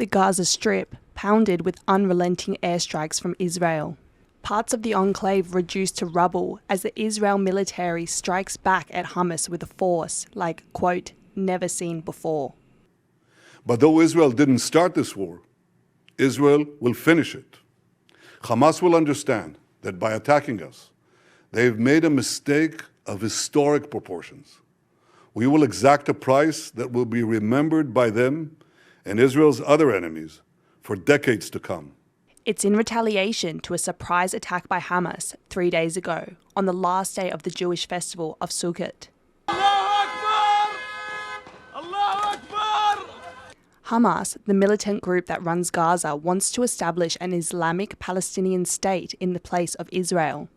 The Gaza Strip pounded with unrelenting airstrikes from Israel. Parts of the enclave reduced to rubble as the Israel military strikes back at Hamas with a force like, quote, never seen before. But though Israel didn't start this war, Israel will finish it. Hamas will understand that by attacking us, they've made a mistake of historic proportions. We will exact a price that will be remembered by them and Israel's other enemies for decades to come. It's in retaliation to a surprise attack by Hamas 3 days ago, on the last day of the Jewish festival of Sukkot. Hamas, the militant group that runs Gaza, wants to establish an Islamic Palestinian state in the place of Israel.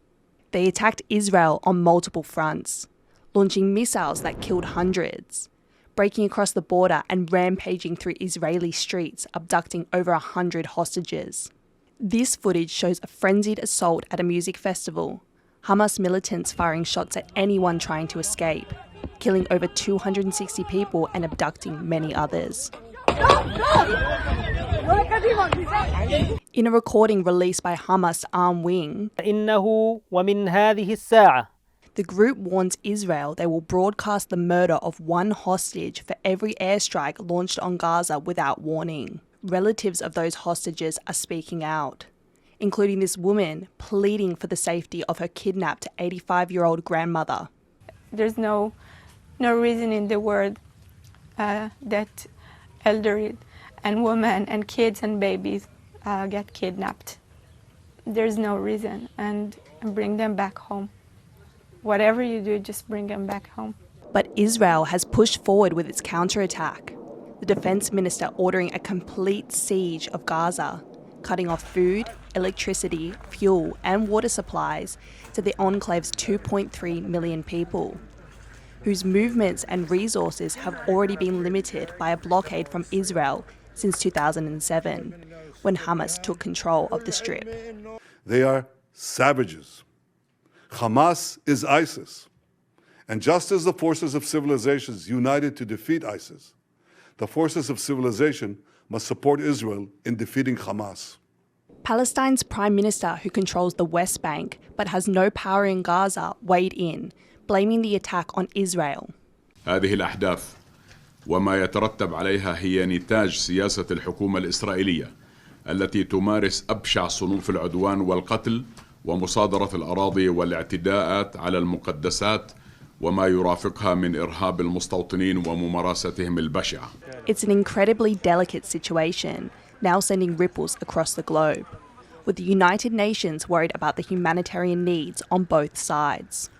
They attacked Israel on multiple fronts, launching missiles that killed hundreds, breaking across the border and rampaging through Israeli streets, abducting over 100 hostages. This footage shows a frenzied assault at a music festival, Hamas militants firing shots at anyone trying to escape, killing over 260 people and abducting many others. In a recording released by Hamas' arm wing, the group warns Israel they will broadcast the murder of one hostage for every airstrike launched on Gaza without warning. Relatives of those hostages are speaking out, including this woman pleading for the safety of her kidnapped 85-year-old grandmother. There's no reason in the world that elderly and women and kids and babies get kidnapped. There's no reason, and bring them back home. Whatever you do, just bring them back home. But Israel has pushed forward with its counterattack, the defense minister ordering a complete siege of Gaza, cutting off food, electricity, fuel and water supplies to the enclave's 2.3 million people, whose movements and resources have already been limited by a blockade from Israel since 2007, when Hamas took control of the Strip. They are savages. Hamas is ISIS. And just as the forces of civilizations united to defeat ISIS, the forces of civilization must support Israel in defeating Hamas. Palestine's Prime Minister, who controls the West Bank but has no power in Gaza, weighed in, blaming the attack on Israel. هذه الأحداث وما يترتب عليها هي نتاج سياسة الحكومة الإسرائيلية التي تمارس أبشع صنوف العدوان والقتل ومصادرة الأراضي والاعتداءات على المقدسات وما يرافقها من إرهاب المستوطنين وممارستهم البشعة. It's an incredibly delicate situation, now sending ripples across the globe, with the United Nations worried about the humanitarian needs on both sides.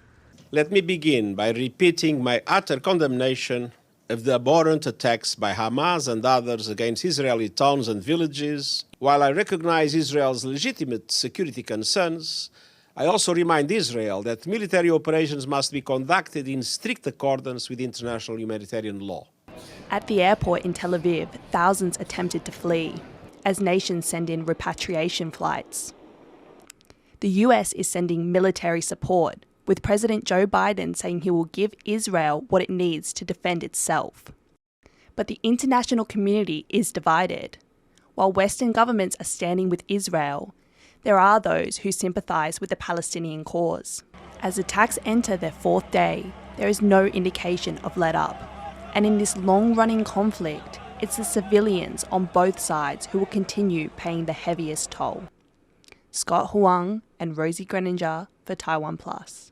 Let me begin by repeating my utter condemnation of the abhorrent attacks by Hamas and others against Israeli towns and villages. While I recognize Israel's legitimate security concerns, I also remind Israel that military operations must be conducted in strict accordance with international humanitarian law. At the airport in Tel Aviv, thousands attempted to flee, as nations send in repatriation flights. The US is sending military support, with President Joe Biden saying he will give Israel what it needs to defend itself. But the international community is divided. While Western governments are standing with Israel, there are those who sympathise with the Palestinian cause. As attacks enter their fourth day, there is no indication of let-up. And in this long-running conflict, it's the civilians on both sides who will continue paying the heaviest toll. Scott Huang and Rosie Grenenger for TaiwanPlus.